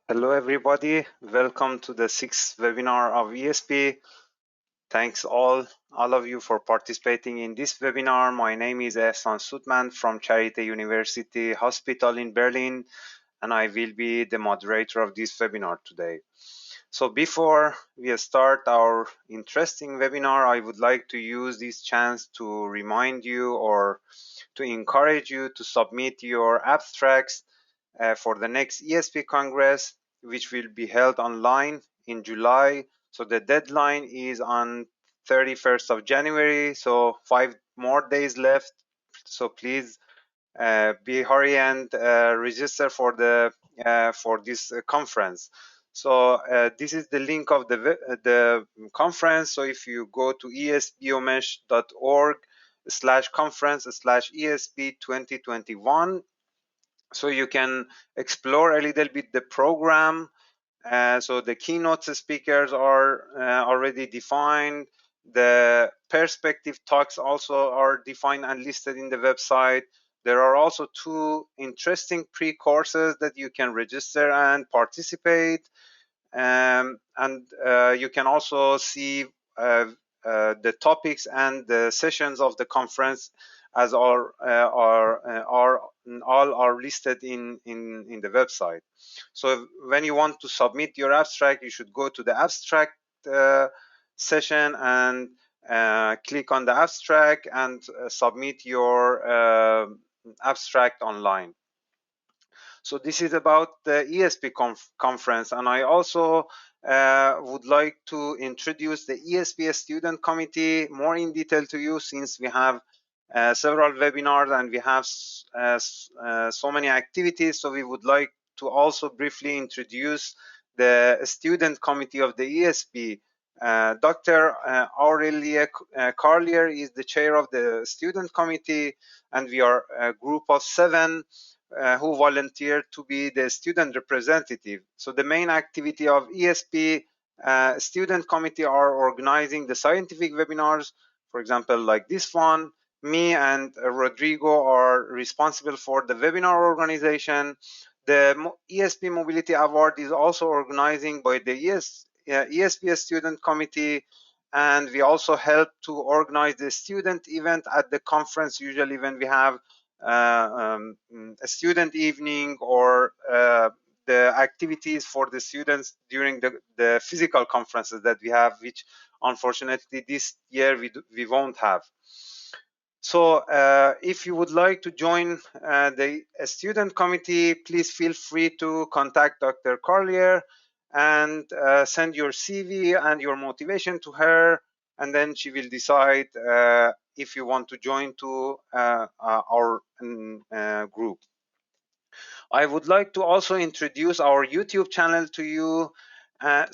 Hello everybody, welcome to the sixth webinar of ESB. Thanks all of you for participating in this webinar. My name is Ehsan Sudman from Charité University Hospital in Berlin, and I will be the moderator of this webinar today. So before we start our interesting webinar, I would like to use this chance to remind you or to encourage you to submit your abstracts for the next ESP Congress, which will be held online in July. So the deadline is on 31st of January, so 5 more days left. So please be hurry and register for this conference. So this is the link of the conference. So if you go to esbiomesh.org/conference/ESB 2021, so you can explore a little bit the program. So the keynote speakers are already defined. The perspective talks also are defined and listed in the website. There are also 2 interesting pre-courses that you can register and participate. And you can also see the topics and the sessions of the conference as all are listed in the website. So when you want to submit your abstract, you should go to the abstract session and click on the abstract and submit your abstract online. So this is about the ESP conference, and I also would like to introduce the ESP Student Committee more in detail to you, since we have several webinars and we have so many activities. So we would like to also briefly introduce the Student Committee of the ESP. Dr. Aurelia Carlier is the chair of the Student Committee, and we are a group of 7 who volunteered to be the student representative. So the main activity of ESP Student Committee are organizing the scientific webinars, for example, like this one. Me and Rodrigo are responsible for the webinar organization. The ESP Mobility Award is also organizing by the ESP Student Committee, and we also help to organize the student event at the conference, usually when we have a student evening or the activities for the students during the physical conferences that we have, which unfortunately this year we won't have. So if you would like to join the student committee, please feel free to contact Dr. Carlier and send your CV and your motivation to her, and then she will decide if you want to join to our group. I would like to also introduce our YouTube channel to you. The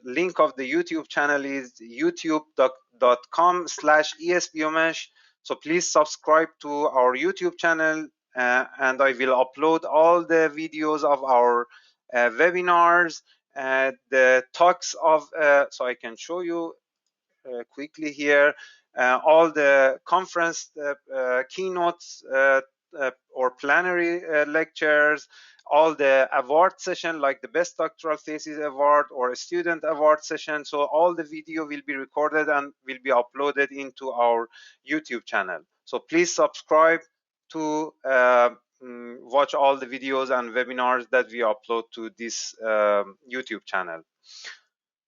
link of the YouTube channel is youtube.com/esbiomesh. So please subscribe to our YouTube channel, and I will upload all the videos of our webinars, the talks of, so I can show you quickly here, all the conference keynotes or plenary lectures, all the award session like the best doctoral thesis award or a student award session. So all the video will be recorded and will be uploaded into our YouTube channel. So please subscribe to watch all the videos and webinars that we upload to this YouTube channel.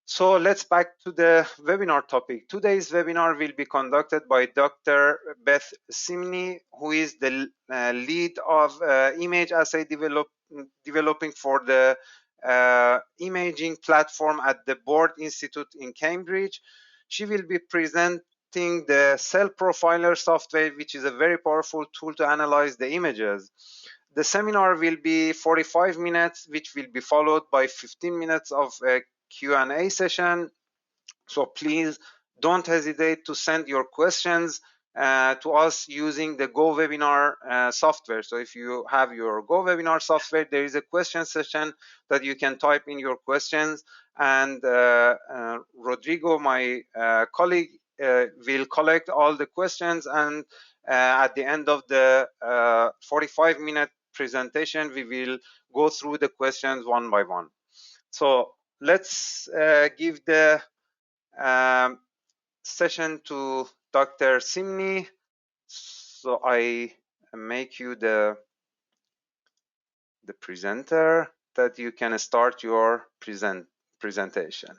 So let's back to the webinar topic. Today's webinar will be conducted by Dr. Beth Simney, who is the lead of image assay developing for the imaging platform at the Board Institute in Cambridge. She will be presenting the CellProfiler software, which is a very powerful tool to analyze the images. The seminar will be 45 minutes, which will be followed by 15 minutes of Q&A session. So please don't hesitate to send your questions to us using the GoWebinar software. So if you have your GoWebinar software, there is a question session that you can type in your questions, and Rodrigo, my colleague, will collect all the questions, and at the end of the 45-minute presentation, we will go through the questions one by one. So let's give the session to Dr. Simni. So I make you the presenter that you can start your presentation.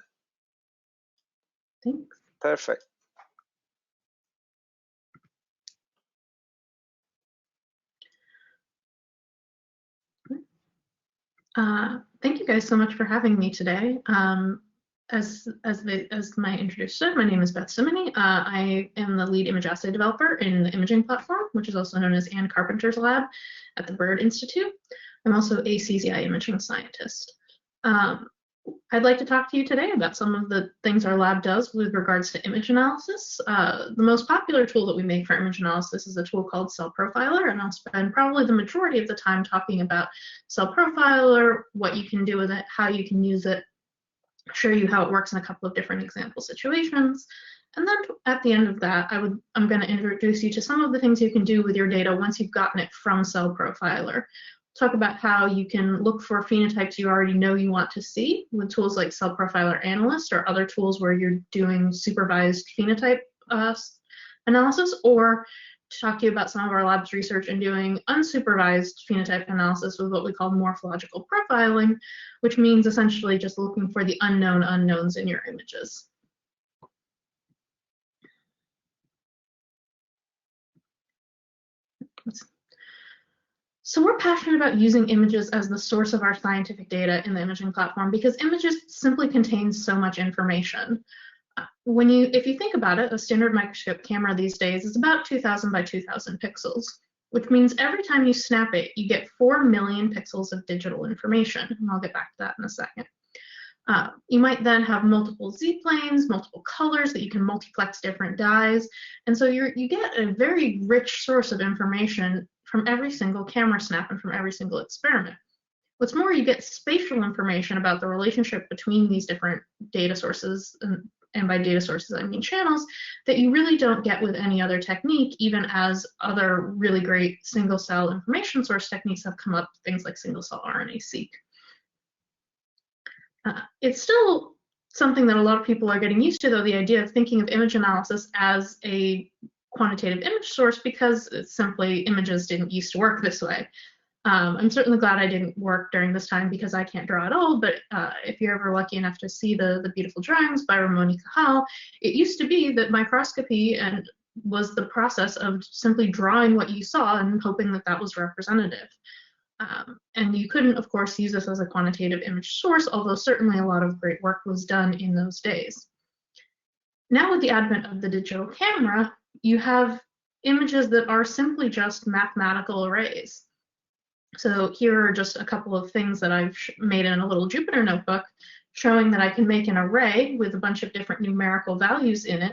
Thanks. Perfect. Thank you guys so much for having me today. As my introducer said, my name is Beth Simony. I am the lead image assay developer in the imaging platform, which is also known as Ann Carpenter's lab at the Bird Institute. I'm also a CZI imaging scientist. I'd like to talk to you today about some of the things our lab does with regards to image analysis. The most popular tool that we make for image analysis is a tool called CellProfiler, and I'll spend probably the majority of the time talking about CellProfiler, what you can do with it, how you can use it, show you how it works in a couple of different example situations. And then at the end of that, I'm going to introduce you to some of the things you can do with your data once you've gotten it from CellProfiler. Talk about how you can look for phenotypes you already know you want to see with tools like CellProfiler Analyst or other tools where you're doing supervised phenotype analysis, or to talk to you about some of our lab's research in doing unsupervised phenotype analysis with what we call morphological profiling, which means essentially just looking for the unknown unknowns in your images. So we're passionate about using images as the source of our scientific data in the imaging platform because images simply contain so much information. If you think about it, a standard microscope camera these days is about 2000 by 2000 pixels, which means every time you snap it, you get 4 million pixels of digital information, and I'll get back to that in a second. You might then have multiple Z-planes, multiple colors that you can multiplex different dyes, and so you get a very rich source of information from every single camera snap and from every single experiment. What's more, you get spatial information about the relationship between these different data sources, and by data sources I mean channels, that you really don't get with any other technique, even as other really great single-cell information source techniques have come up, things like single-cell RNA-seq. It's still something that a lot of people are getting used to, though, the idea of thinking of image analysis as a quantitative image source, because it's simply images didn't used to work this way. I'm certainly glad I didn't work during this time because I can't draw at all, but if you're ever lucky enough to see the beautiful drawings by Ramon y Cajal, it used to be that microscopy was the process of simply drawing what you saw and hoping that that was representative. And you couldn't, of course, use this as a quantitative image source, although certainly a lot of great work was done in those days. Now with the advent of the digital camera, you have images that are simply just mathematical arrays. So here are just a couple of things that I've made in a little Jupyter notebook showing that I can make an array with a bunch of different numerical values in it,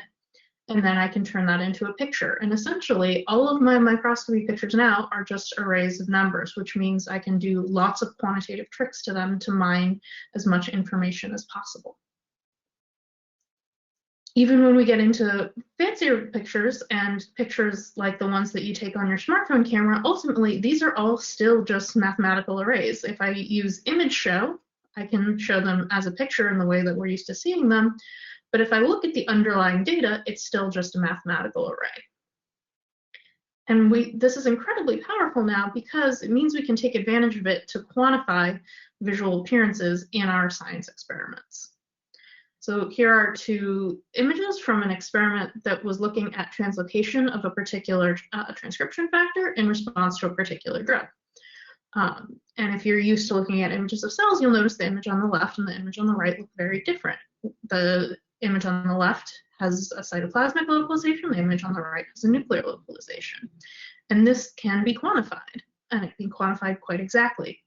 and then I can turn that into a picture. And essentially, all of my microscopy pictures now are just arrays of numbers, which means I can do lots of quantitative tricks to them to mine as much information as possible. Even when we get into fancier pictures and pictures like the ones that you take on your smartphone camera, ultimately, these are all still just mathematical arrays. If I use image show, I can show them as a picture in the way that we're used to seeing them. But if I look at the underlying data, it's still just a mathematical array. And this is incredibly powerful now because it means we can take advantage of it to quantify visual appearances in our science experiments. So here are two images from an experiment that was looking at translocation of a particular transcription factor in response to a particular drug. And if you're used to looking at images of cells, you'll notice the image on the left and the image on the right look very different. The image on the left has a cytoplasmic localization, the image on the right has a nuclear localization. And this can be quantified, and it can be quantified quite exactly.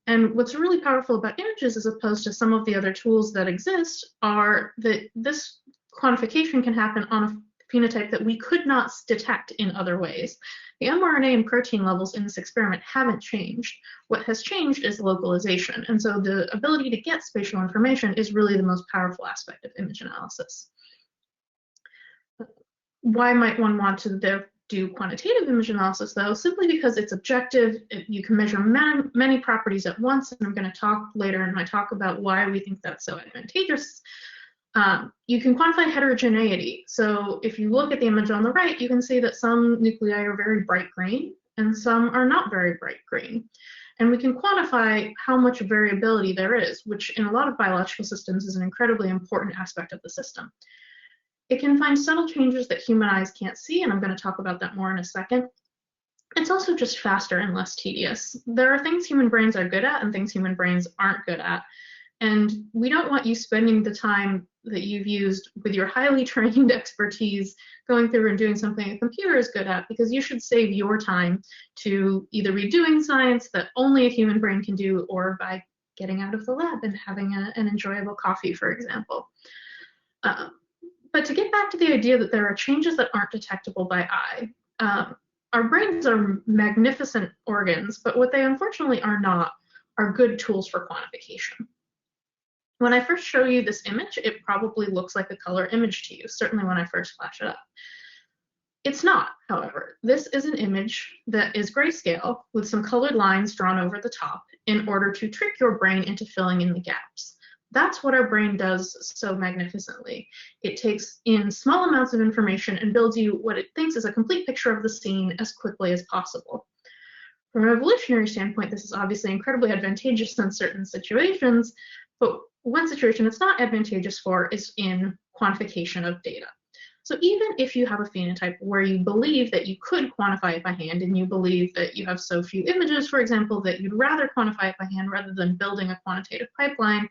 And what's really powerful about images, as opposed to some of the other tools that exist, are that this quantification can happen on a phenotype that we could not detect in other ways. The mRNA and protein levels in this experiment haven't changed. What has changed is localization. And so the ability to get spatial information is really the most powerful aspect of image analysis. Why might one want to do quantitative image analysis, though, simply because it's objective. You can measure many properties at once, and I'm going to talk later in my talk about why we think that's so advantageous. You can quantify heterogeneity. So if you look at the image on the right, you can see that some nuclei are very bright green and some are not very bright green. And we can quantify how much variability there is, which in a lot of biological systems is an incredibly important aspect of the system. It can find subtle changes that human eyes can't see, and I'm going to talk about that more in a second. It's also just faster and less tedious. There are things human brains are good at and things human brains aren't good at. And we don't want you spending the time that you've used with your highly trained expertise going through and doing something a computer is good at, because you should save your time to either be doing science that only a human brain can do, or by getting out of the lab and having an enjoyable coffee, for example. But to get back to the idea that there are changes that aren't detectable by eye, our brains are magnificent organs, but what they unfortunately are not are good tools for quantification. When I first show you this image, it probably looks like a color image to you, certainly when I first flash it up. It's not, however. This is an image that is grayscale with some colored lines drawn over the top in order to trick your brain into filling in the gaps. That's what our brain does so magnificently. It takes in small amounts of information and builds you what it thinks is a complete picture of the scene as quickly as possible. From an evolutionary standpoint, this is obviously incredibly advantageous in certain situations, but one situation it's not advantageous for is in quantification of data. So even if you have a phenotype where you believe that you could quantify it by hand, and you believe that you have so few images, for example, that you'd rather quantify it by hand rather than building a quantitative pipeline,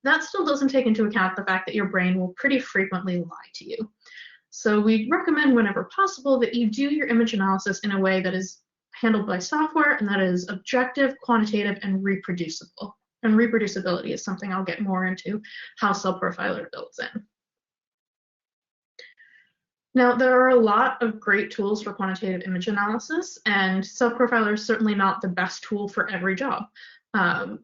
that still doesn't take into account the fact that your brain will pretty frequently lie to you. So we recommend whenever possible that you do your image analysis in a way that is handled by software and that is objective, quantitative, and reproducible. And reproducibility is something I'll get more into how CellProfiler builds in. Now, there are a lot of great tools for quantitative image analysis, and CellProfiler is certainly not the best tool for every job.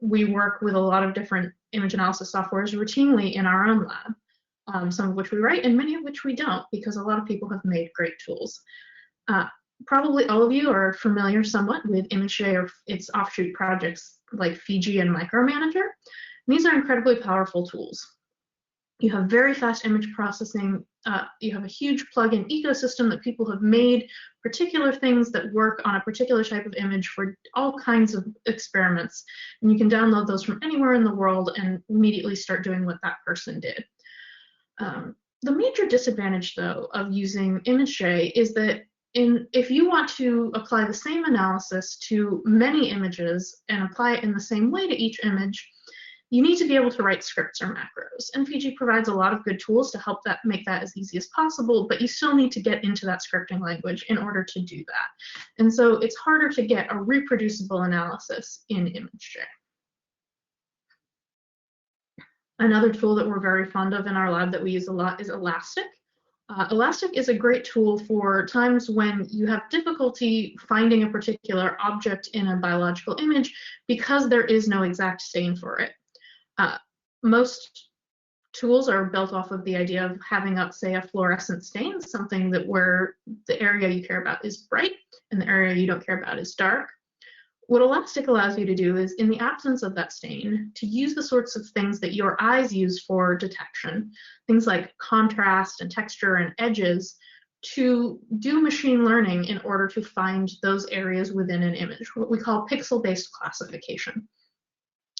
We work with a lot of different image analysis softwares routinely in our own lab, some of which we write and many of which we don't, because a lot of people have made great tools. Probably all of you are familiar somewhat with ImageJ or its offshoot projects like Fiji and Micromanager. These are incredibly powerful tools. You have very fast image processing. You have a huge plugin ecosystem that people have made particular things that work on a particular type of image for all kinds of experiments. And you can download those from anywhere in the world and immediately start doing what that person did. The major disadvantage, though, of using ImageJ is that if you want to apply the same analysis to many images and apply it in the same way to each image, you need to be able to write scripts or macros. And Fiji provides a lot of good tools to help make that as easy as possible, but you still need to get into that scripting language in order to do that. And so it's harder to get a reproducible analysis in ImageJ. Another tool that we're very fond of in our lab that we use a lot is Elastic. Elastic is a great tool for times when you have difficulty finding a particular object in a biological image because there is no exact stain for it. Most tools are built off of the idea of having up, say, a fluorescent stain, something that where the area you care about is bright and the area you don't care about is dark. What Elastic allows you to do is, in the absence of that stain, to use the sorts of things that your eyes use for detection, things like contrast and texture and edges, to do machine learning in order to find those areas within an image, what we call pixel-based classification.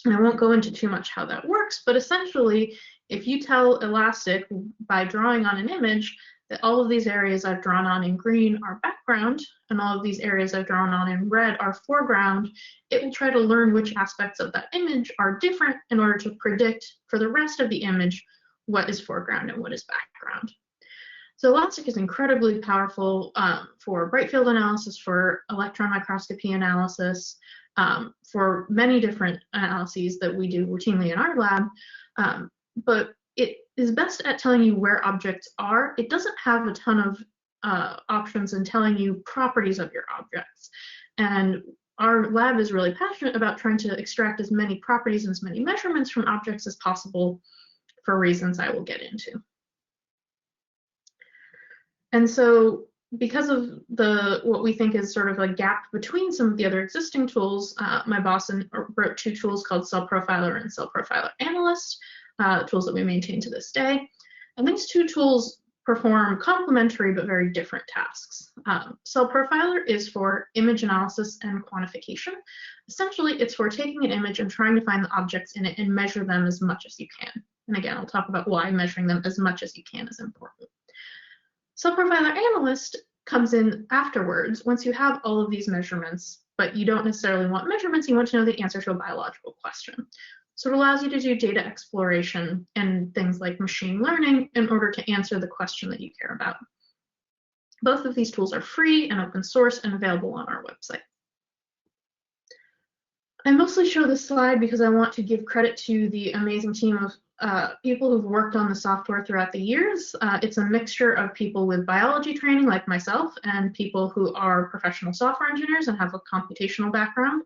And I won't go into too much how that works, but essentially, if you tell Elastic by drawing on an image that all of these areas I've drawn on in green are background, and all of these areas I've drawn on in red are foreground, it will try to learn which aspects of that image are different in order to predict for the rest of the image what is foreground and what is background. So Elastic is incredibly powerful for bright field analysis, for electron microscopy analysis, for many different analyses that we do routinely in our lab, but it is best at telling you where objects are. It doesn't have a ton of options in telling you properties of your objects. And our lab is really passionate about trying to extract as many properties and as many measurements from objects as possible for reasons I will get into. And so because of what we think is sort of a gap between some of the other existing tools, my boss wrote 2 tools called CellProfiler and CellProfiler Analyst, tools that we maintain to this day. And these 2 tools perform complementary but very different tasks. CellProfiler is for image analysis and quantification. Essentially, it's for taking an image and trying to find the objects in it and measure them as much as you can. And again, I'll talk about why measuring them as much as you can is important. CellProfiler Analyst comes in afterwards once you have all of these measurements, but you don't necessarily want measurements, you want to know the answer to a biological question. So it allows you to do data exploration and things like machine learning in order to answer the question that you care about. Both of these tools are free and open source and available on our website. I mostly show this slide because I want to give credit to the amazing team of people who've worked on the software throughout the years. It's a mixture of people with biology training like myself and people who are professional software engineers and have a computational background.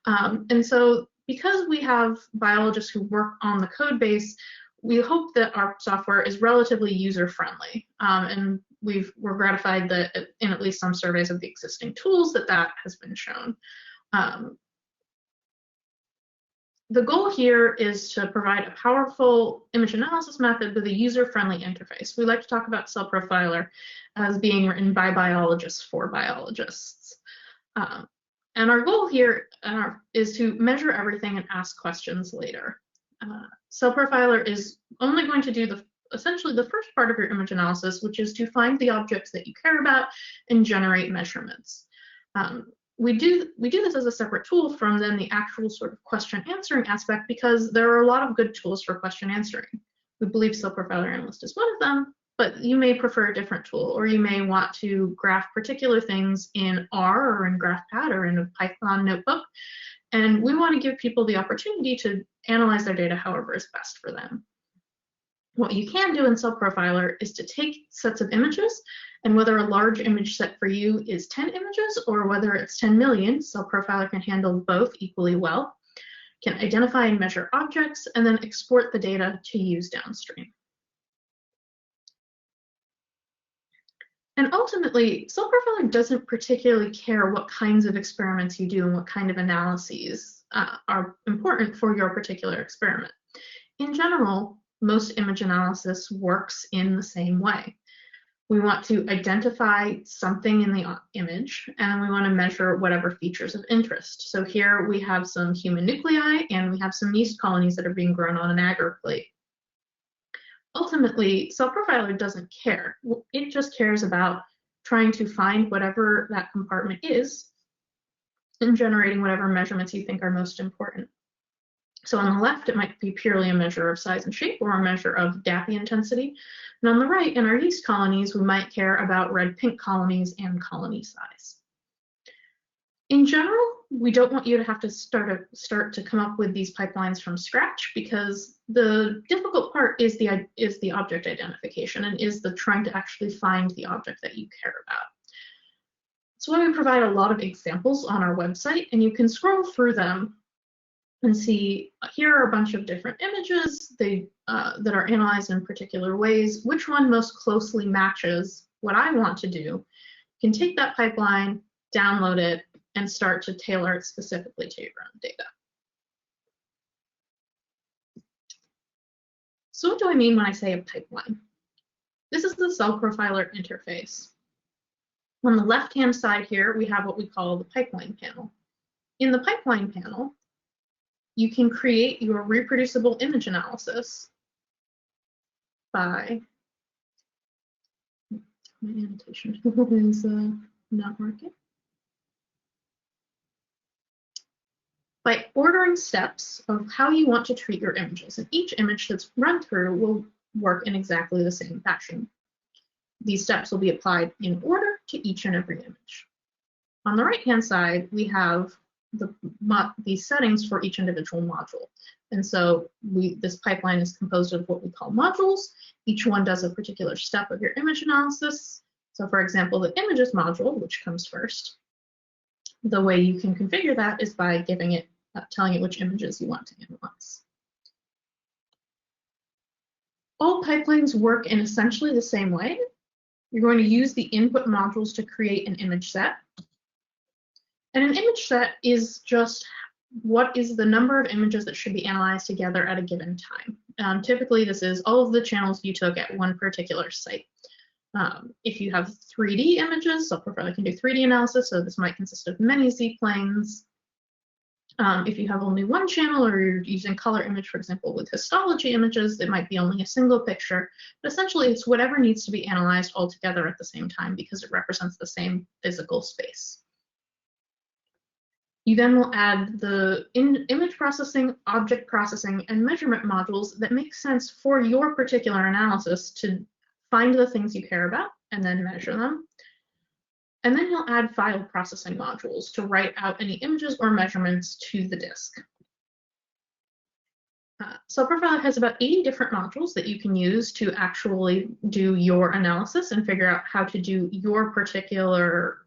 And so because we have biologists who work on the code base, we hope that our software is relatively user-friendly. And we're gratified that in at least some surveys of the existing tools that has been shown. The goal here is to provide a powerful image analysis method with a user-friendly interface. We like to talk about CellProfiler as being written by biologists for biologists. And our goal here is to measure everything and ask questions later. CellProfiler is only going to do essentially the first part of your image analysis, which is to find the objects that you care about and generate measurements. We do this as a separate tool from then the actual sort of question answering aspect because there are a lot of good tools for question answering. We believe CellProfiler Analyst is one of them, but you may prefer a different tool, or you may want to graph particular things in R or in GraphPad or in a Python notebook. And we want to give people the opportunity to analyze their data however is best for them. What you can do in CellProfiler is to take sets of images, and whether a large image set for you is 10 images or whether it's 10 million, CellProfiler can handle both equally well, can identify and measure objects, and then export the data to use downstream. And ultimately, CellProfiler doesn't particularly care what kinds of experiments you do and what kind of analyses are important for your particular experiment. In general, most image analysis works in the same way. We want to identify something in the image, and we want to measure whatever features of interest. So here we have some human nuclei, and we have some yeast colonies that are being grown on an agar plate. Ultimately, CellProfiler doesn't care. It just cares about trying to find whatever that compartment is and generating whatever measurements you think are most important. So on the left, it might be purely a measure of size and shape or a measure of DAPI intensity. And on the right, in our yeast colonies, we might care about red-pink colonies and colony size. In general, we don't want you to have to start to come up with these pipelines from scratch, because the difficult part is the object identification and is the trying to actually find the object that you care about. That's why we provide a lot of examples on our website, and you can scroll through them and see here are a bunch of different images that are analyzed in particular ways. Which one most closely matches what I want to do? You can take that pipeline, download it, and start to tailor it specifically to your own data. So what do I mean when I say a pipeline? This is the CellProfiler interface. On the left-hand side here, we have what we call the pipeline panel. In the pipeline panel, you can create your reproducible image analysis by, my annotation tool is not working. By ordering steps of how you want to treat your images, and each image that's run through will work in exactly the same fashion. These steps will be applied in order to each and every image. On the right-hand side, we have the settings for each individual module. And so this pipeline is composed of what we call modules. Each one does a particular step of your image analysis. So for example, the images module, which comes first, the way you can configure that is by giving it, telling it which images you want to analyze. All pipelines work in essentially the same way. You're going to use the input modules to create an image set. And an image set is just what is the number of images that should be analyzed together at a given time. Typically, this is all of the channels you took at one particular site. If you have 3D images, CellProfiler can do 3D analysis, so this might consist of many z-planes. If you have only one channel, or you're using color image, for example, with histology images, it might be only a single picture. But essentially, it's whatever needs to be analyzed all together at the same time because it represents the same physical space. You then will add the image processing, object processing, and measurement modules that make sense for your particular analysis to find the things you care about and then measure them. And then you'll add file processing modules to write out any images or measurements to the disk. CellProfiler has about 80 different modules that you can use to actually do your analysis and figure out how to do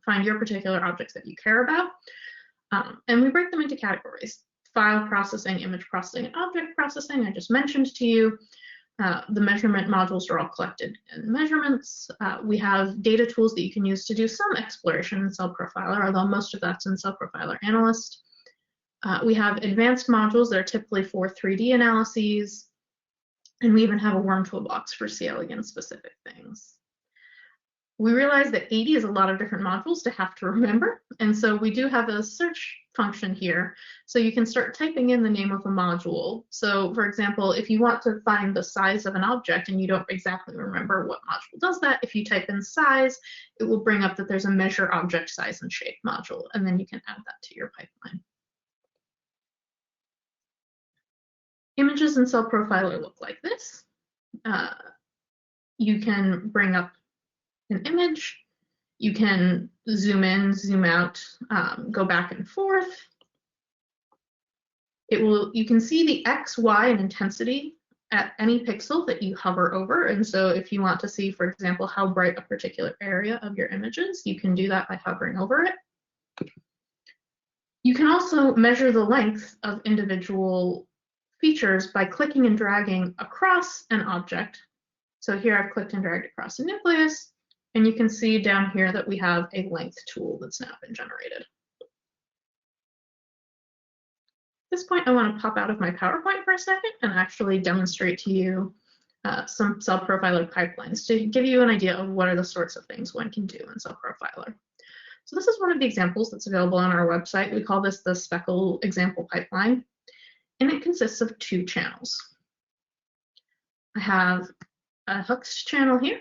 find your particular objects that you care about. And we break them into categories: file processing, image processing, and object processing. I just mentioned to you. The measurement modules are all collected in measurements. We have data tools that you can use to do some exploration in CellProfiler, although most of that's in CellProfiler Analyst. We have advanced modules that are typically for 3D analyses, and we even have a worm toolbox for C. elegans specific things. We realize that 80 is a lot of different modules to have to remember, and so we do have a search function here, so you can start typing in the name of a module. So for example, if you want to find the size of an object and you don't exactly remember what module does that, if you type in size, it will bring up that there's a measure object size and shape module, and then you can add that to your pipeline. Images in CellProfiler look like this. You can bring up an image, you can zoom in, zoom out, go back and forth. You can see the X, Y, and intensity at any pixel that you hover over. And so if you want to see, for example, how bright a particular area of your image is, you can do that by hovering over it. You can also measure the length of individual features by clicking and dragging across an object. So here I've clicked and dragged across a nucleus, and you can see down here that we have a length tool that's now been generated. At this point, I want to pop out of my PowerPoint for a second and actually demonstrate to you some CellProfiler pipelines to give you an idea of what are the sorts of things one can do in CellProfiler. So this is one of the examples that's available on our website. We call this the Speckle example pipeline, and it consists of 2 channels. I have a Hooks channel here,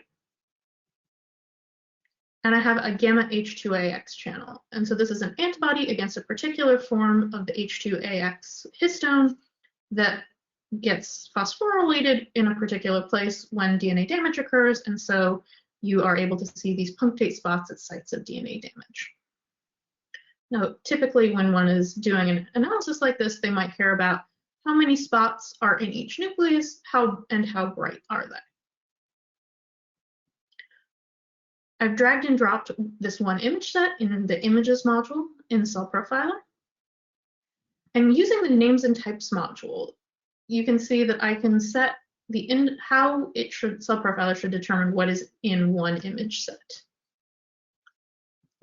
and I have a gamma H2AX channel. And so this is an antibody against a particular form of the H2AX histone that gets phosphorylated in a particular place when DNA damage occurs, and so you are able to see these punctate spots at sites of DNA damage. Now, typically when one is doing an analysis like this, they might care about how many spots are in each nucleus, how bright are they. I've dragged and dropped this one image set in the images module in CellProfiler. And using the names and types module, you can see that I can set how CellProfiler should determine what is in one image set.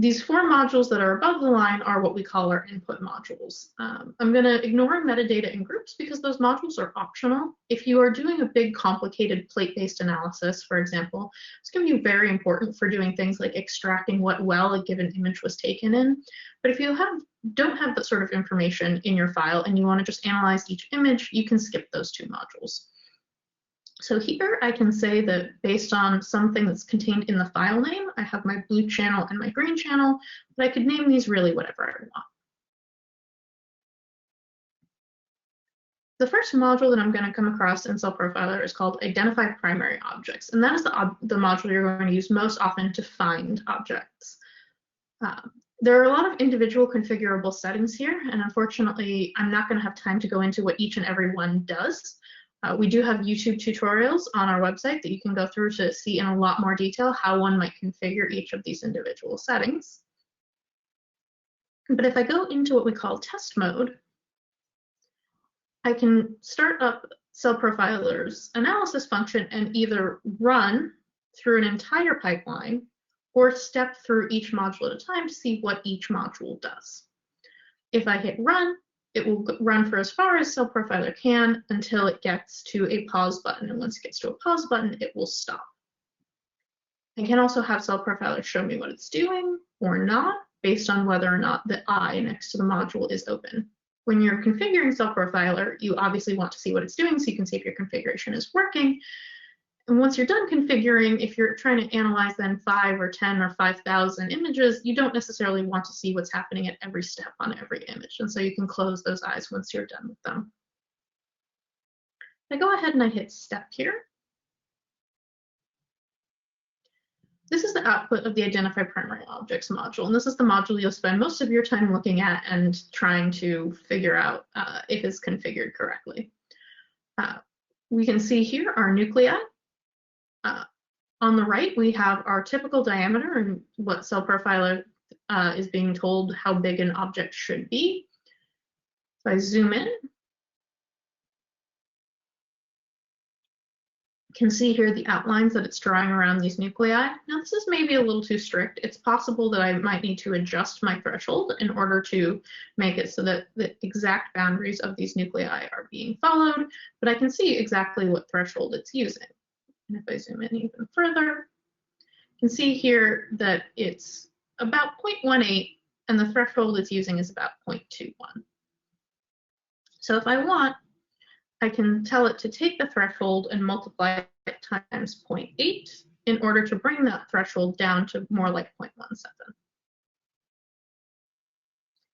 These 4 modules that are above the line are what we call our input modules. I'm going to ignore metadata and groups because those modules are optional. If you are doing a big complicated plate-based analysis, for example, it's going to be very important for doing things like extracting what well a given image was taken in. But if you don't have that sort of information in your file and you want to just analyze each image, you can skip those 2 modules. So here I can say that based on something that's contained in the file name, I have my blue channel and my green channel, but I could name these really whatever I want. The first module that I'm going to come across in CellProfiler is called Identify Primary Objects, and that is the module you're going to use most often to find objects. There are a lot of individual configurable settings here, and unfortunately, I'm not going to have time to go into what each and every one does. We do have YouTube tutorials on our website that you can go through to see in a lot more detail how one might configure each of these individual settings. But if I go into what we call test mode, I can start up CellProfiler's analysis function and either run through an entire pipeline or step through each module at a time to see what each module does. If I hit run, it will run for as far as CellProfiler can until it gets to a pause button. And once it gets to a pause button, it will stop. I can also have CellProfiler show me what it's doing or not, based on whether or not the eye next to the module is open. When you're configuring CellProfiler, you obviously want to see what it's doing so you can see if your configuration is working. And once you're done configuring, if you're trying to analyze then 5 or 10 or 5,000 images, you don't necessarily want to see what's happening at every step on every image. And so you can close those eyes once you're done with them. I go ahead and I hit step here. This is the output of the Identify Primary Objects module, and this is the module you'll spend most of your time looking at and trying to figure out if it's configured correctly. We can see here our nuclei. On the right, we have our typical diameter and what CellProfiler is being told how big an object should be. If I zoom in, can see here the outlines that it's drawing around these nuclei. Now this is maybe a little too strict. It's possible that I might need to adjust my threshold in order to make it so that the exact boundaries of these nuclei are being followed, but I can see exactly what threshold it's using. And if I zoom in even further, you can see here that it's about 0.18 and the threshold it's using is about 0.21. So if I want, I can tell it to take the threshold and multiply it times 0.8 in order to bring that threshold down to more like 0.17.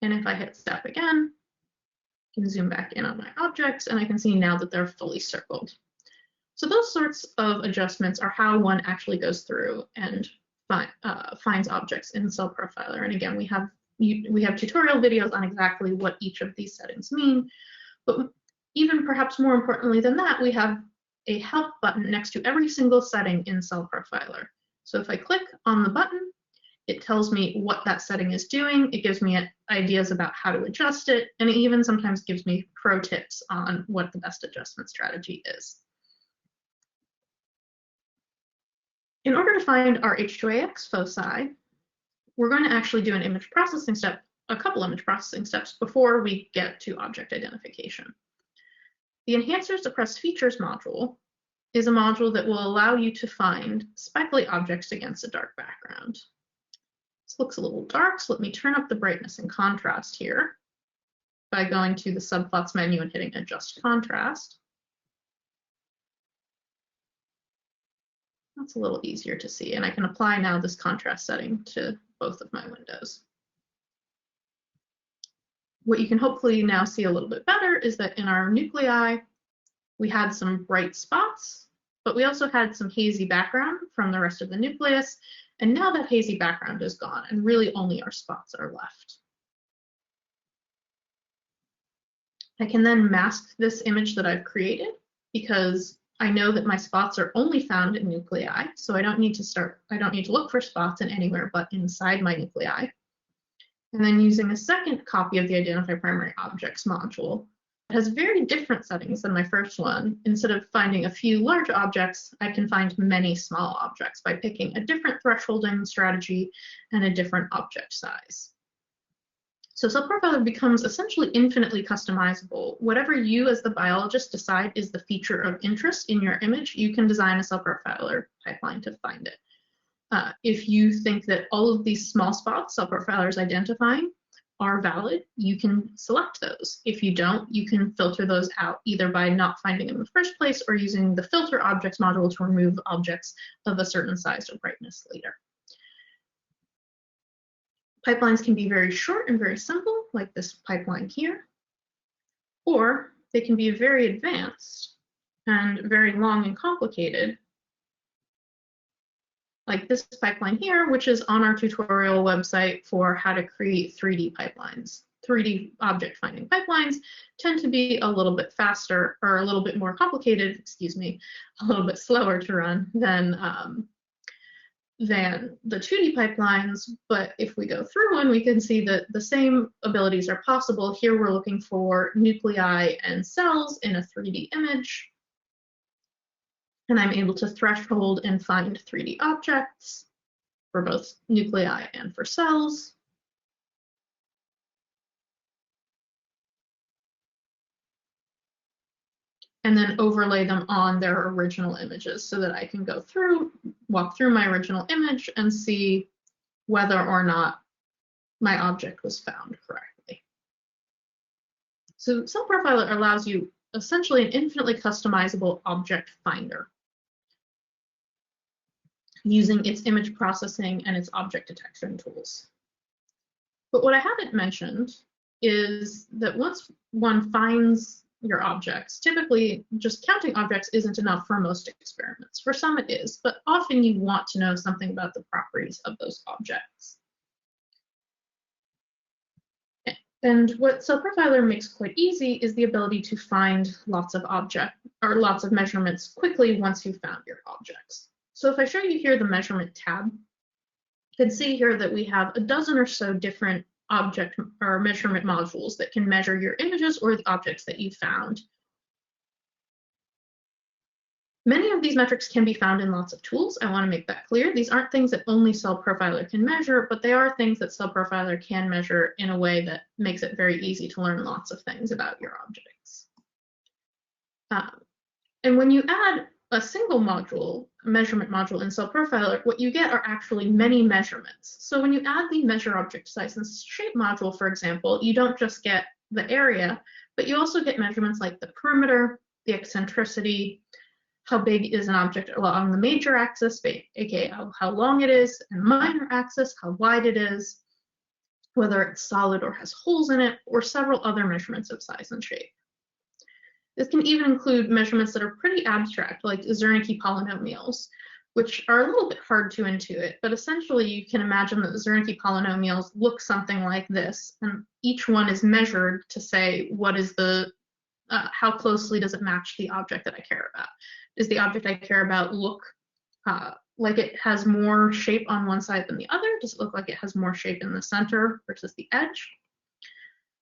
And if I hit step again, I can zoom back in on my objects and I can see now that they're fully circled. So those sorts of adjustments are how one actually goes through and finds objects in CellProfiler. And again, we have tutorial videos on exactly what each of these settings mean, but even perhaps more importantly than that, we have a help button next to every single setting in CellProfiler. So if I click on the button, it tells me what that setting is doing. It gives me ideas about how to adjust it, and it even sometimes gives me pro tips on what the best adjustment strategy is. In order to find our H2AX foci, we're going to actually do an image processing step, a couple image processing steps before we get to object identification. The Enhancer Suppress Features module is a module that will allow you to find speckly objects against a dark background. This looks a little dark, so let me turn up the brightness and contrast here by going to the subplots menu and hitting Adjust Contrast. That's a little easier to see, and I can apply now this contrast setting to both of my windows. What you can hopefully now see a little bit better is that in our nuclei, we had some bright spots, but we also had some hazy background from the rest of the nucleus. And now that hazy background is gone and really only our spots are left. I can then mask this image that I've created because I know that my spots are only found in nuclei. So I don't need to look for spots in anywhere but inside my nuclei. And then using a second copy of the Identify Primary Objects module, it has very different settings than my first one. Instead of finding a few large objects, I can find many small objects by picking a different thresholding strategy and a different object size. So CellProfiler becomes essentially infinitely customizable. Whatever you as the biologist decide is the feature of interest in your image, you can design a CellProfiler pipeline to find it. If you think that all of these small spots CellProfiler is identifying are valid, you can select those. If you don't, you can filter those out either by not finding them in the first place or using the Filter Objects module to remove objects of a certain size or brightness later. Pipelines can be very short and very simple, like this pipeline here, or they can be very advanced and very long and complicated, like this pipeline here, which is on our tutorial website for how to create 3D pipelines. 3D object finding pipelines tend to be a little bit faster or a little bit more complicated, excuse me, a little bit slower to run than the 2D pipelines. But if we go through one, we can see that the same abilities are possible. Here we're looking for nuclei and cells in a 3D image. And I'm able to threshold and find 3D objects for both nuclei and for cells. And then overlay them on their original images so that I can go through, walk through my original image and see whether or not my object was found correctly. So CellProfiler allows you essentially an infinitely customizable object finder using its image processing and its object detection tools. But what I haven't mentioned is that once one finds your objects, typically just counting objects isn't enough for most experiments. For some it is, but often you want to know something about the properties of those objects. And what CellProfiler makes quite easy is the ability to find lots of measurements quickly once you've found your objects. So if I show you here the measurement tab, you can see here that we have a dozen or so different object or measurement modules that can measure your images or the objects that you found. Many of these metrics can be found in lots of tools. I want to make that clear. These aren't things that only CellProfiler can measure, but they are things that CellProfiler can measure in a way that makes it very easy to learn lots of things about your objects. And when you add a single module, a measurement module in CellProfiler, what you get are actually many measurements. So when you add the measure object size and shape module, for example, you don't just get the area, but you also get measurements like the perimeter, the eccentricity, how big is an object along the major axis, aka how long it is, and minor axis, how wide it is, whether it's solid or has holes in it, or several other measurements of size and shape. This can even include measurements that are pretty abstract, like Zernike polynomials, which are a little bit hard to intuit, but essentially you can imagine that the Zernike polynomials look something like this, and each one is measured to say what is the, how closely does it match the object that I care about. Does the object I care about look like it has more shape on one side than the other? Does it look like it has more shape in the center versus the edge?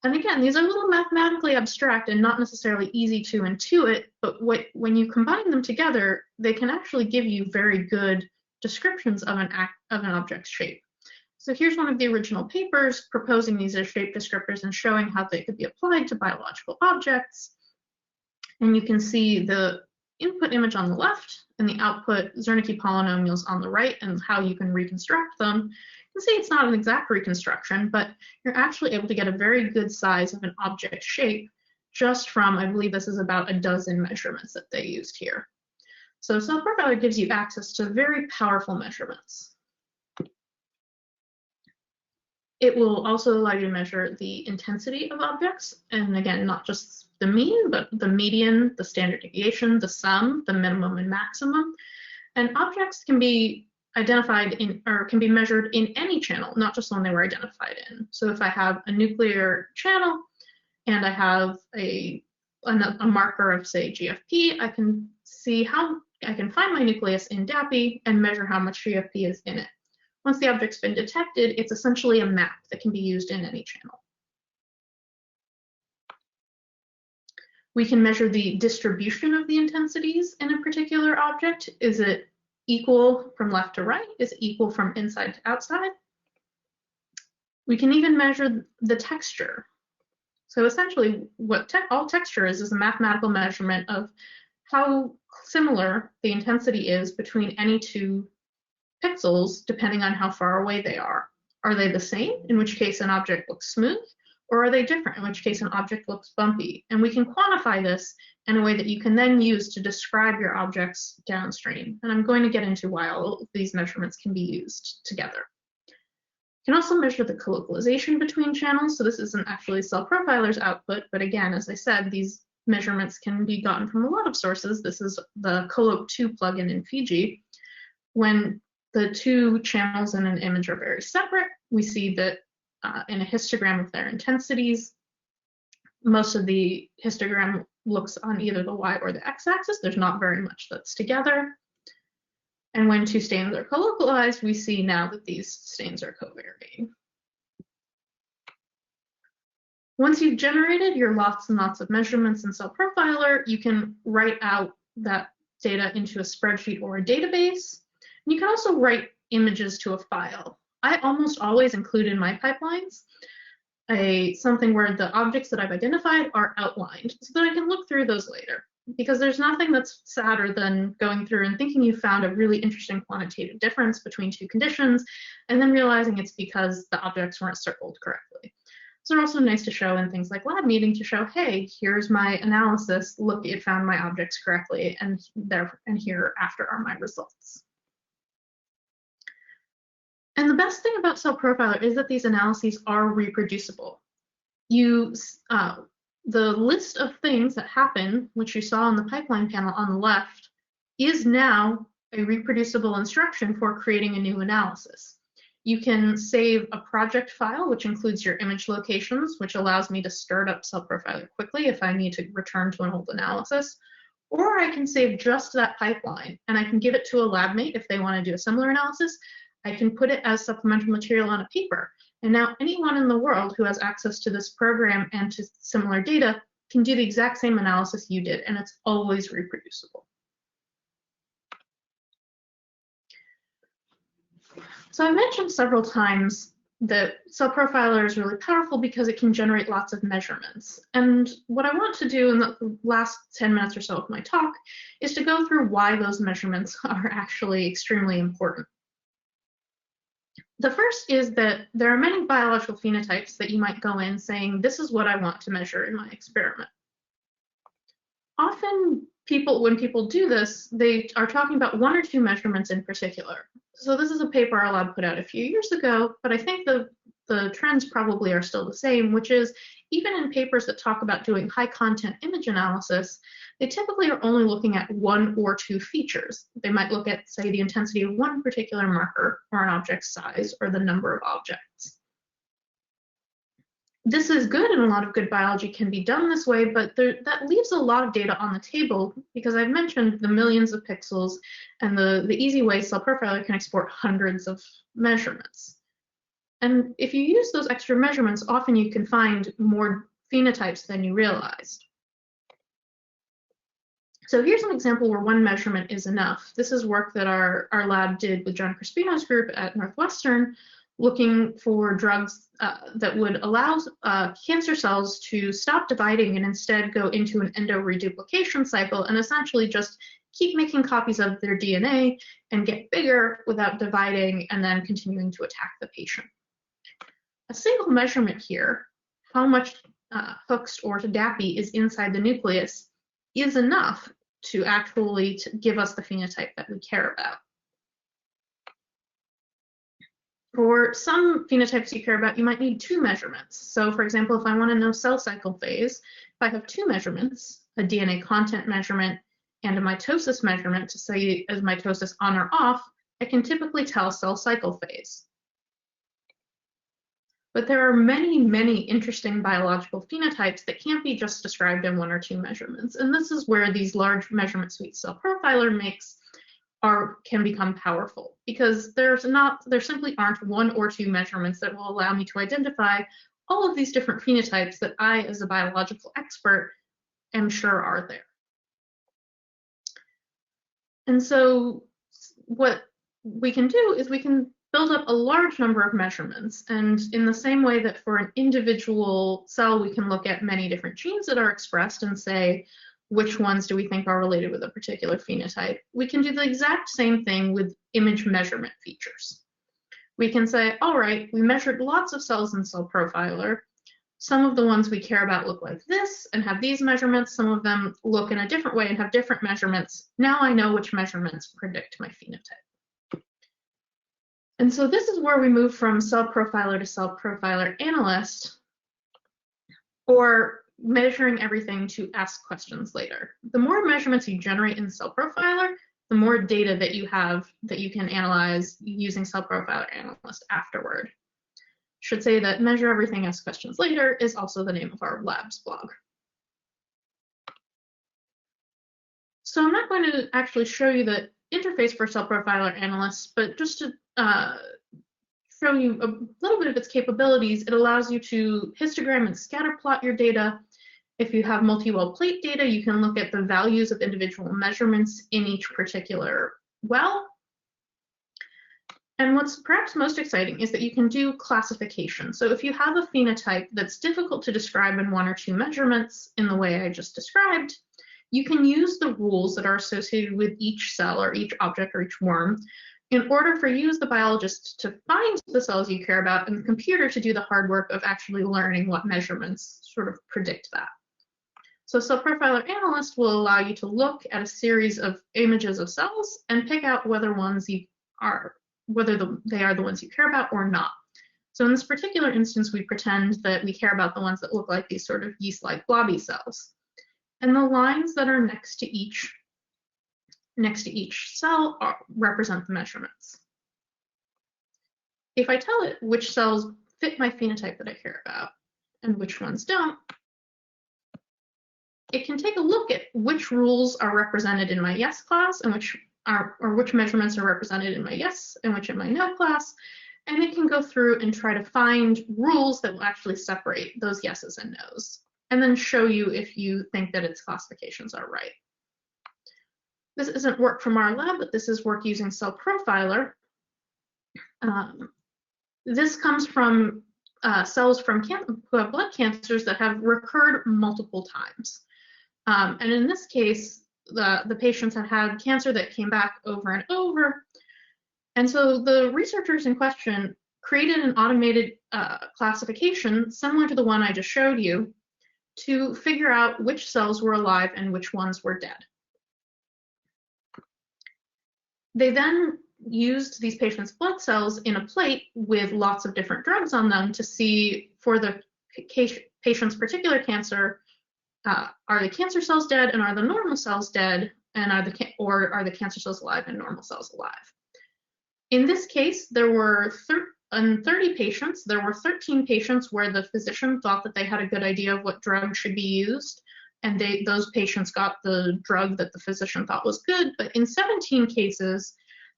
And again, these are a little mathematically abstract and not necessarily easy to intuit, but when you combine them together, they can actually give you very good descriptions of an object's shape. So here's one of the original papers proposing these as shape descriptors and showing how they could be applied to biological objects. And you can see the input image on the left and the output Zernike polynomials on the right and how you can reconstruct them. You can see it's not an exact reconstruction, but you're actually able to get a very good size of an object shape just from, I believe this is about a dozen measurements that they used here. So CellProfiler gives you access to very powerful measurements. It will also allow you to measure the intensity of objects, and again, not just the mean, but the median, the standard deviation, the sum, the minimum and maximum. And objects can be identified in, or can be measured in any channel, not just one they were identified in. So if I have a nuclear channel and I have a marker of, say, GFP, I can see how I can find my nucleus in DAPI and measure how much GFP is in it. Once the object's been detected, it's essentially a map that can be used in any channel. We can measure the distribution of the intensities in a particular object. Is it equal from left to right? Is it equal from inside to outside? We can even measure the texture. So essentially what all texture is a mathematical measurement of how similar the intensity is between any two pixels depending on how far away they are. Are they the same, in which case an object looks smooth, or are they different, in which case an object looks bumpy? And we can quantify this in a way that you can then use to describe your objects downstream. And I'm going to get into why all of these measurements can be used together. You can also measure the colocalization between channels. So this isn't actually CellProfiler's output, but again, as I said, these measurements can be gotten from a lot of sources. This is the Colloc2 plugin in Fiji. When the two channels in an image are very separate, we see that in a histogram of their intensities, most of the histogram looks on either the y or the x-axis. There's not very much that's together. And when two stains are colocalized, we see now that these stains are covariating. Once you've generated your lots and lots of measurements in CellProfiler, you can write out that data into a spreadsheet or a database. And you can also write images to a file. I almost always include in my pipelines something where the objects that I've identified are outlined so that I can look through those later. Because there's nothing that's sadder than going through and thinking you found a really interesting quantitative difference between two conditions and then realizing it's because the objects weren't circled correctly. So they're also nice to show in things like lab meeting to show, hey, here's my analysis, look, it found my objects correctly, and here after are my results. And the best thing about CellProfiler is that these analyses are reproducible. The list of things that happen, which you saw on the pipeline panel on the left, is now a reproducible instruction for creating a new analysis. You can save a project file, which includes your image locations, which allows me to start up CellProfiler quickly if I need to return to an old analysis. Or I can save just that pipeline, and I can give it to a lab mate if they want to do a similar analysis. I can put it as supplemental material on a paper. And now anyone in the world who has access to this program and to similar data can do the exact same analysis you did, and it's always reproducible. So I mentioned several times that CellProfiler is really powerful because it can generate lots of measurements. And what I want to do in the last 10 minutes or so of my talk is to go through why those measurements are actually extremely important. The first is that there are many biological phenotypes that you might go in saying, this is what I want to measure in my experiment. Often when people do this, they are talking about one or two measurements in particular. So this is a paper our lab put out a few years ago, but I think the trends probably are still the same, which is even in papers that talk about doing high content image analysis, they typically are only looking at one or two features. They might look at, say, the intensity of one particular marker or an object's size or the number of objects. This is good, and a lot of good biology can be done this way, but that leaves a lot of data on the table because I've mentioned the millions of pixels and the easy way CellProfiler can export hundreds of measurements. And if you use those extra measurements, often you can find more phenotypes than you realized. So here's an example where one measurement is enough. This is work that our lab did with John Crispino's group at Northwestern, looking for drugs that would allow cancer cells to stop dividing and instead go into an endo-reduplication cycle and essentially just keep making copies of their DNA and get bigger without dividing and then continuing to attack the patient. A single measurement here, how much Hooks or TDAPI is inside the nucleus, is enough to actually give us the phenotype that we care about. For some phenotypes you care about, you might need two measurements. So for example, if I want to know cell cycle phase, if I have two measurements, a DNA content measurement and a mitosis measurement to say is mitosis on or off, I can typically tell cell cycle phase. But there are many, many interesting biological phenotypes that can't be just described in one or two measurements. And this is where these large measurement suites CellProfiler makes can become powerful, because there simply aren't one or two measurements that will allow me to identify all of these different phenotypes that I, as a biological expert, am sure are there. And so what we can do is we can build up a large number of measurements. And in the same way that for an individual cell, we can look at many different genes that are expressed and say, which ones do we think are related with a particular phenotype? We can do the exact same thing with image measurement features. We can say, all right, we measured lots of cells in CellProfiler. Some of the ones we care about look like this and have these measurements. Some of them look in a different way and have different measurements. Now I know which measurements predict my phenotype. And so this is where we move from CellProfiler to CellProfiler Analyst, or measuring everything to ask questions later. The more measurements you generate in CellProfiler, the more data that you have that you can analyze using CellProfiler Analyst afterward. Should say that measure everything, ask questions later is also the name of our lab's blog. So I'm not going to actually show you the interface for CellProfiler Analyst, but just to show you a little bit of its capabilities, it allows you to histogram and scatter plot your data. If you have multi-well plate data, you can look at the values of individual measurements in each particular well. And what's perhaps most exciting is that you can do classification. So if you have a phenotype that's difficult to describe in one or two measurements in the way I just described, you can use the rules that are associated with each cell or each object or each worm in order for you as the biologist to find the cells you care about and the computer to do the hard work of actually learning what measurements sort of predict that. So CellProfiler Analyst will allow you to look at a series of images of cells and pick out whether they are the ones you care about or not. So in this particular instance, we pretend that we care about the ones that look like these sort of yeast-like blobby cells. And the lines that are next to each cell represent the measurements. If I tell it which cells fit my phenotype that I care about and which ones don't, it can take a look at which rules are represented in my yes class and which measurements are represented in my yes and which in my no class, and it can go through and try to find rules that will actually separate those yeses and nos, and then show you if you think that its classifications are right. This isn't work from our lab, but this is work using CellProfiler. This comes from cells who have blood cancers that have recurred multiple times. And in this case, the patients had cancer that came back over and over. And so the researchers in question created an automated classification similar to the one I just showed you to figure out which cells were alive and which ones were dead. They then used these patients' blood cells in a plate with lots of different drugs on them to see for the patient's particular cancer, are the cancer cells dead and are the normal cells dead, and are the cancer cells alive and normal cells alive? In this case, there were 30 patients. There were 13 patients where the physician thought that they had a good idea of what drug should be used, and those patients got the drug that the physician thought was good. But in 17 cases,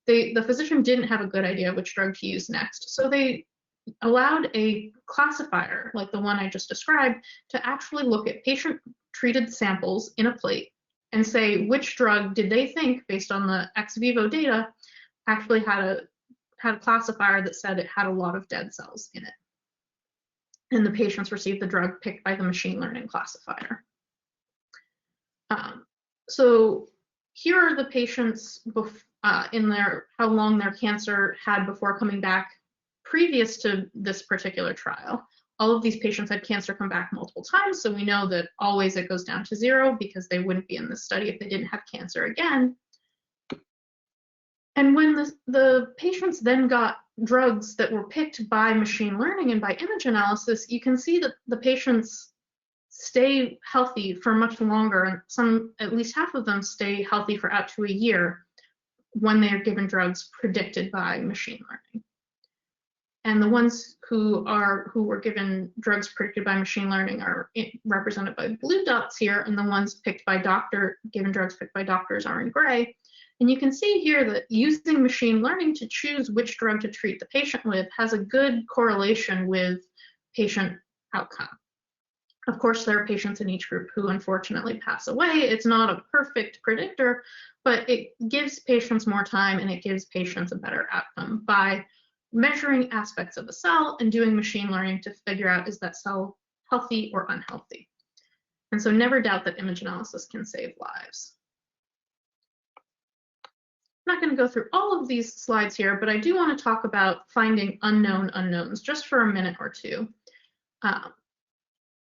the physician didn't have a good idea of which drug to use next. So they allowed a classifier, like the one I just described, to actually look at patient-treated samples in a plate and say which drug did they think, based on the ex vivo data, actually had a classifier that said it had a lot of dead cells in it. And the patients received the drug picked by the machine learning classifier. So here are the patients in how long their cancer had before coming back previous to this particular trial. All of these patients had cancer come back multiple times, so we know that always it goes down to 0 because they wouldn't be in this study if they didn't have cancer again. And when the patients then got drugs that were picked by machine learning and by image analysis, you can see that the patients stay healthy for much longer, and at least half of them stay healthy for out to a year when they are given drugs predicted by machine learning. And the ones who were given drugs predicted by machine learning are represented by blue dots here, and the ones given drugs picked by doctors are in gray. And you can see here that using machine learning to choose which drug to treat the patient with has a good correlation with patient outcome. Of course, there are patients in each group who unfortunately pass away. It's not a perfect predictor, but it gives patients more time and it gives patients a better outcome by measuring aspects of a cell and doing machine learning to figure out, is that cell healthy or unhealthy? And so never doubt that image analysis can save lives. I'm not going to go through all of these slides here, but I do want to talk about finding unknown unknowns just for a minute or two.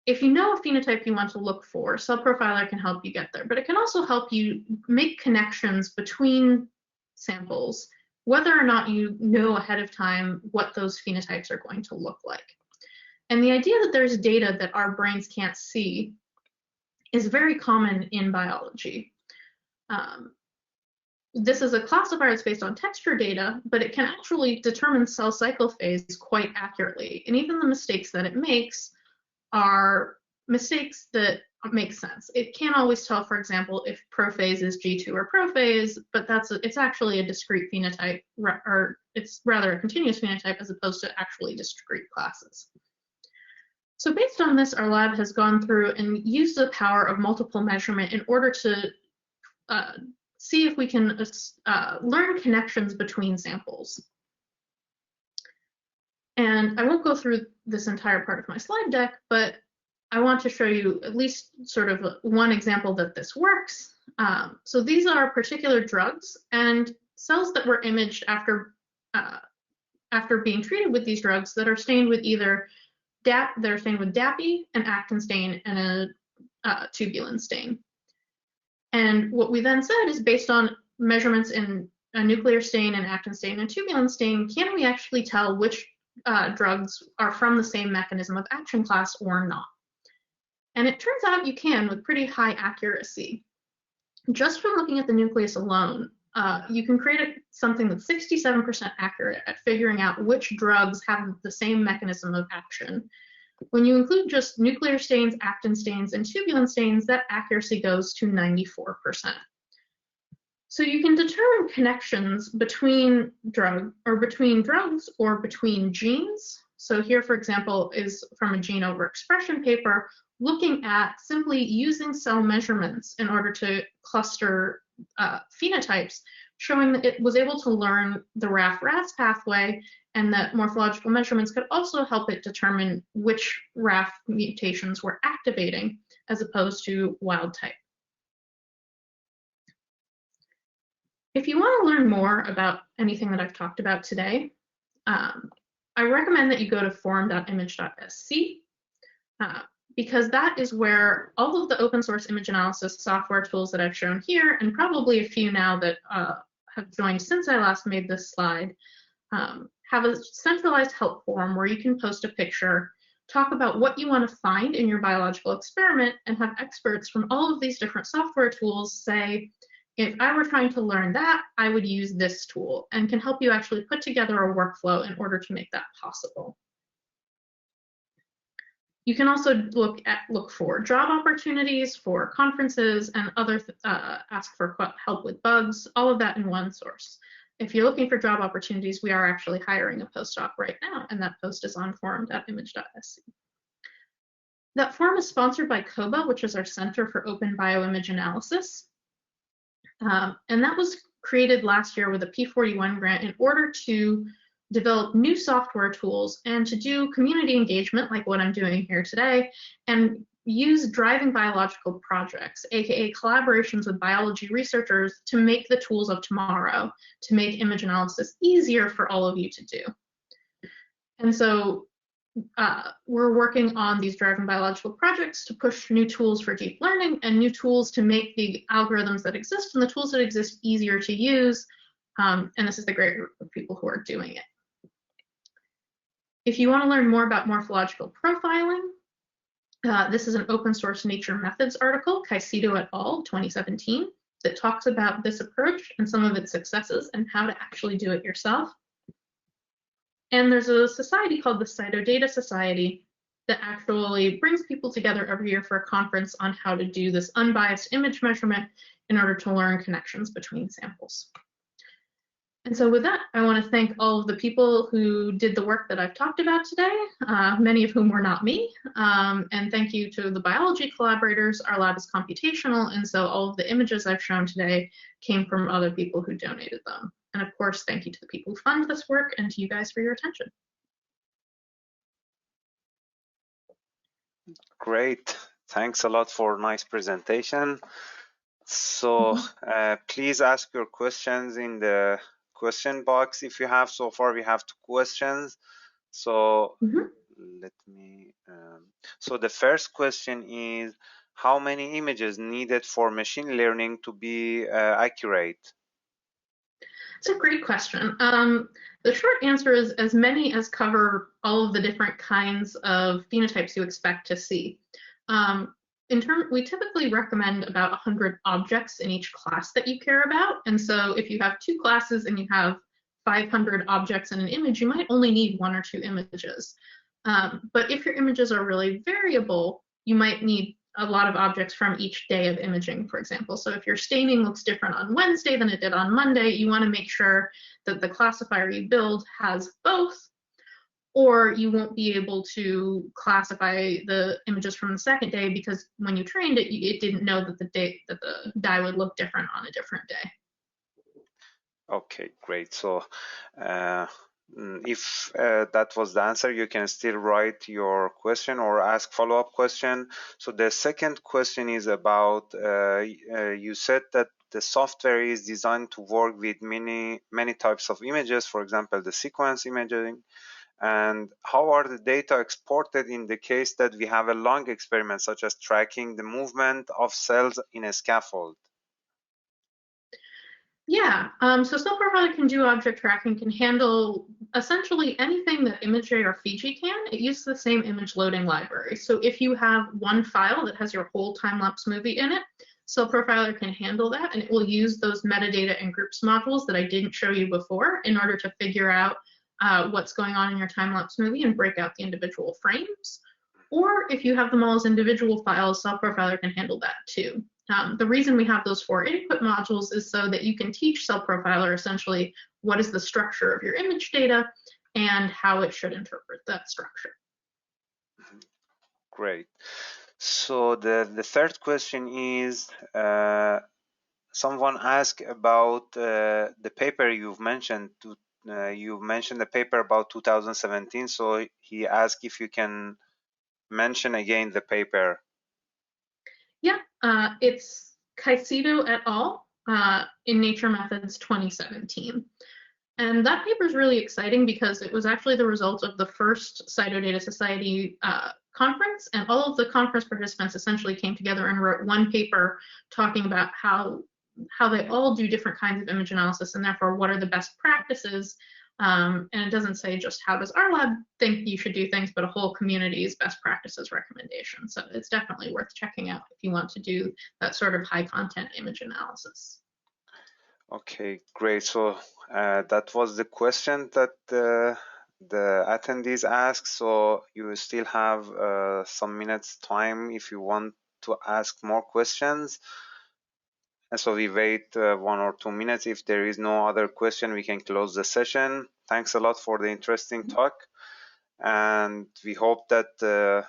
If you know a phenotype you want to look for, CellProfiler can help you get there, but it can also help you make connections between samples, whether or not you know ahead of time what those phenotypes are going to look like. And the idea that there's data that our brains can't see is very common in biology. This is a classifier that's based on texture data, but it can actually determine cell cycle phase quite accurately. And even the mistakes that it makes are mistakes that make sense. It can't always tell, for example, if prophase is G2 or prophase, but it's actually a discrete phenotype, or it's rather a continuous phenotype as opposed to actually discrete classes. So based on this, our lab has gone through and used the power of multiple measurement in order to see if we can learn connections between samples. And I won't go through this entire part of my slide deck, but I want to show you at least sort of one example that this works. So these are particular drugs, and cells that were imaged after being treated with these drugs that are stained with either they're stained with DAPI, an actin stain, and a tubulin stain. And what we then said is, based on measurements in a nuclear stain, an actin stain, and tubulin stain, can we actually tell which drugs are from the same mechanism of action class or not? And it turns out you can with pretty high accuracy. Just from looking at the nucleus alone, you can create something that's 67% accurate at figuring out which drugs have the same mechanism of action. When you include just nuclear stains, actin stains, and tubulin stains, that accuracy goes to 94%. So you can determine connections between drugs or between genes. So here, for example, is from a gene overexpression paper looking at simply using cell measurements in order to cluster phenotypes, showing that it was able to learn the RAF-RAS pathway, and that morphological measurements could also help it determine which RAF mutations were activating as opposed to wild type. If you want to learn more about anything that I've talked about today, I recommend that you go to forum.image.sc because that is where all of the open source image analysis software tools that I've shown here, and probably a few now that have joined since I last made this slide, have a centralized help forum where you can post a picture, talk about what you want to find in your biological experiment, and have experts from all of these different software tools say, if I were trying to learn that, I would use this tool, and can help you actually put together a workflow in order to make that possible. You can also look for job opportunities, for conferences, and ask for help with bugs, all of that in one source. If you're looking for job opportunities, we are actually hiring a postdoc right now, and that post is on forum.image.sc. That forum is sponsored by COBA, which is our Center for Open Bioimage Analysis. And that was created last year with a P41 grant in order to develop new software tools and to do community engagement like what I'm doing here today, and use driving biological projects, aka collaborations with biology researchers, to make the tools of tomorrow, to make image analysis easier for all of you to do. And so we're working on these driving biological projects to push new tools for deep learning and new tools to make the algorithms that exist and the tools that exist easier to use. And this is the great group of people who are doing it. If you want to learn more about morphological profiling, this is an open source Nature Methods article, Caicedo et al. 2017, that talks about this approach and some of its successes and how to actually do it yourself. And there's a society called the Cytodata Society that actually brings people together every year for a conference on how to do this unbiased image measurement in order to learn connections between samples. And so with that, I want to thank all of the people who did the work that I've talked about today, many of whom were not me. And thank you to the biology collaborators. Our lab is computational, and so all of the images I've shown today came from other people who donated them. And of course, thank you to the people who fund this work and to you guys for your attention. Great. Thanks a lot for a nice presentation. So please ask your questions in the question box if you have. So far we have 2 questions. So let me, so the first question is, how many images needed for machine learning to be accurate? It's a great question. The short answer is as many as cover all of the different kinds of phenotypes you expect to see. We typically recommend about 100 objects in each class that you care about. And so if you have 2 classes and you have 500 objects in an image, you might only need 1 or 2 images. But if your images are really variable, you might need a lot of objects from each day of imaging, for example. So if your staining looks different on Wednesday than it did on Monday, you want to make sure that the classifier you build has both. or you won't be able to classify the images from the second day because when you trained it, it didn't know that the dye would look different on a different day. Okay, great. So if that was the answer, you can still write your question or ask follow-up question. So the second question is about, you said that the software is designed to work with many types of images, for example, the sequence imaging. And how are the data exported in the case that we have a long experiment, such as tracking the movement of cells in a scaffold? Yeah, so CellProfiler can do object tracking, can handle essentially anything that ImageJ or Fiji can. It uses the same image loading library. So if you have one file that has your whole time-lapse movie in it, CellProfiler can handle that, and it will use those metadata and groups modules that I didn't show you before in order to figure out what's going on in your time-lapse movie and break out the individual frames. Or if you have them all as individual files, CellProfiler can handle that too. The reason we have those 4 input modules is so that you can teach CellProfiler essentially what is the structure of your image data and how it should interpret that structure. Great. So the third question is, someone asked about the paper you've mentioned. You mentioned the paper about 2017, so he asked if you can mention again the paper. Yeah, it's Caicedo et al. In Nature Methods 2017. And that paper is really exciting because it was actually the result of the first Cytodata Society conference, and all of the conference participants essentially came together and wrote one paper talking about how they all do different kinds of image analysis and therefore what are the best practices. And it doesn't say just how does our lab think you should do things, but a whole community's best practices recommendation. So it's definitely worth checking out if you want to do that sort of high content image analysis. Okay, great. So that was the question that the attendees asked. So you still have some minutes time if you want to ask more questions. And so we wait 1 or 2 minutes. If there is no other question, we can close the session. Thanks a lot for the interesting talk. And we hope that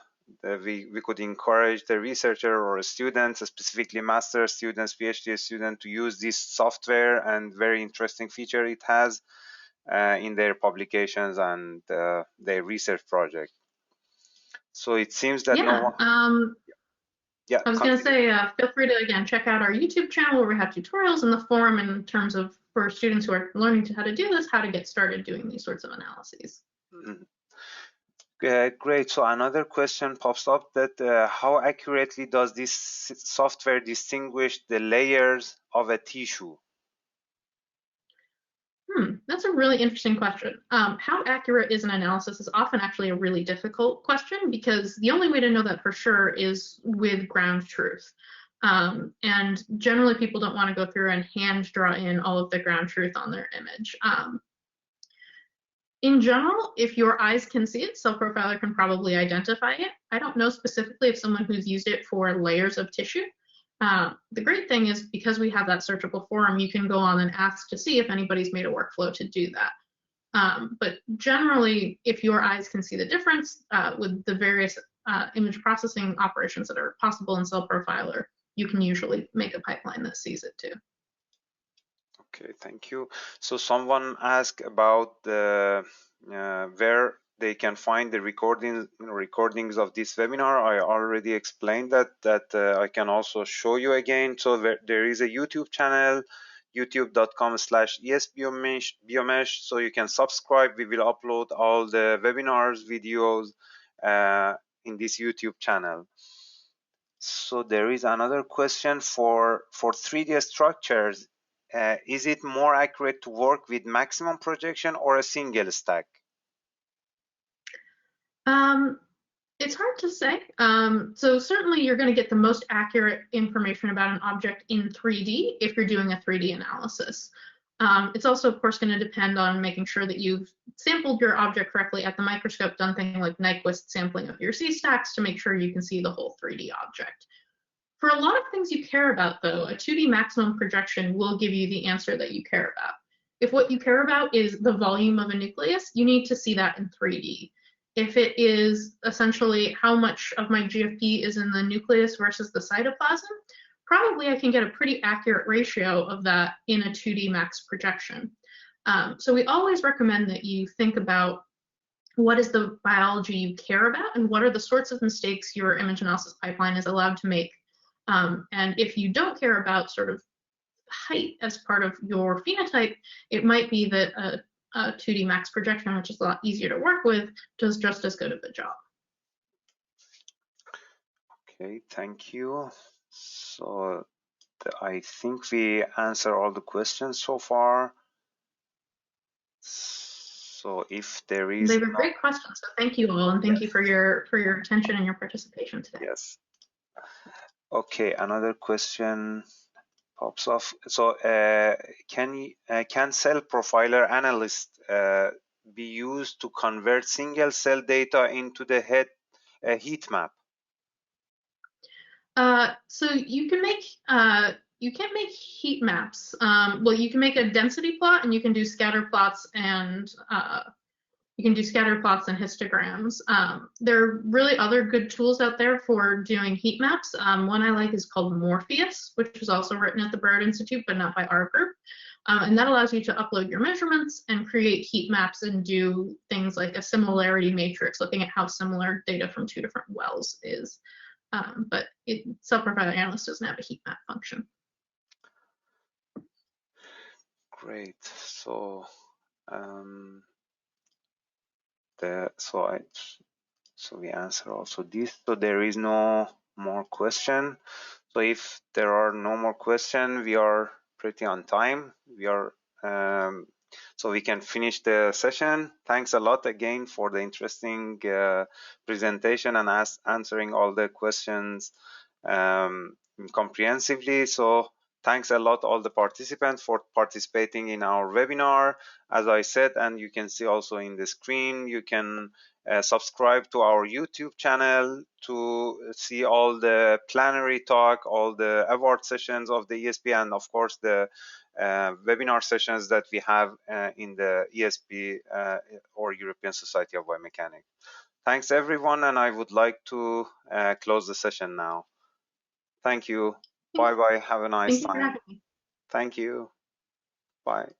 we could encourage the researcher or students, specifically master students, PhD students, to use this software and very interesting feature it has in their publications and their research project. So it seems that no one... Yeah, I was going to say, feel free to, again, check out our YouTube channel where we have tutorials in the forum in terms of, for students who are learning how to do this, how to get started doing these sorts of analyses. Great. So another question pops up that how accurately does this software distinguish the layers of a tissue? That's a really interesting question. How accurate is an analysis is often actually a really difficult question because the only way to know that for sure is with ground truth. And generally people don't want to go through and hand draw in all of the ground truth on their image. In general, if your eyes can see it, CellProfiler can probably identify it. I don't know specifically if someone who's used it for layers of tissue. The great thing is because we have that searchable forum, you can go on and ask to see if anybody's made a workflow to do that. But generally, if your eyes can see the difference with the various image processing operations that are possible in CellProfiler, you can usually make a pipeline that sees it too. Okay, thank you. So someone asked about the where they can find the recordings of this webinar. I already explained that I can also show you again. So there is a YouTube channel, youtube.com/ESB so you can subscribe. We will upload all the webinars, videos in this YouTube channel. So there is another question for 3D structures. Is it more accurate to work with maximum projection or a single stack? It's hard to say. So certainly you're going to get the most accurate information about an object in 3D if you're doing a 3D analysis. It's also, of course, going to depend on making sure that you've sampled your object correctly at the microscope, done things like Nyquist sampling of your C-stacks to make sure you can see the whole 3D object. For a lot of things you care about, though, a 2D maximum projection will give you the answer that you care about. If what you care about is the volume of a nucleus, you need to see that in 3D. If it is essentially how much of my GFP is in the nucleus versus the cytoplasm, probably I can get a pretty accurate ratio of that in a 2D max projection. So we always recommend that you think about what is the biology you care about and what are the sorts of mistakes your image analysis pipeline is allowed to make. And if you don't care about sort of height as part of your phenotype, it might be that a 2D max projection, which is a lot easier to work with, does just as good of a job. Okay, thank you. So I think we answered all the questions so far. So if there is, they were great questions. So thank you all, and thank you for your attention and your participation today. Yes. Okay, another question pops off. So can CellProfiler Analyst be used to convert single cell data into the heat map? So you can make heat maps. Well, you can make a density plot, and you can do scatter plots and histograms. There are really other good tools out there for doing heat maps. One I like is called Morpheus, which was also written at the Broad Institute, but not by our group. And that allows you to upload your measurements and create heat maps and do things like a similarity matrix, looking at how similar data from two different wells is. But CellProfiler Analyst doesn't have a heat map function. Great. So so we answer also this. So there is no more question. So if there are no more questions, we are pretty on time. We are so we can finish the session. Thanks a lot again for the interesting presentation and answering all the questions comprehensively. So thanks a lot all the participants for participating in our webinar. As I said, and you can see also in the screen, you can subscribe to our YouTube channel to see all the plenary talk, all the award sessions of the ESB, and of course the webinar sessions that we have in the ESB or European Society of Biomechanics. Thanks everyone, and I would like to close the session now. Thank you. Bye bye. Have a nice time. Thank you for having me. Thank you. Bye.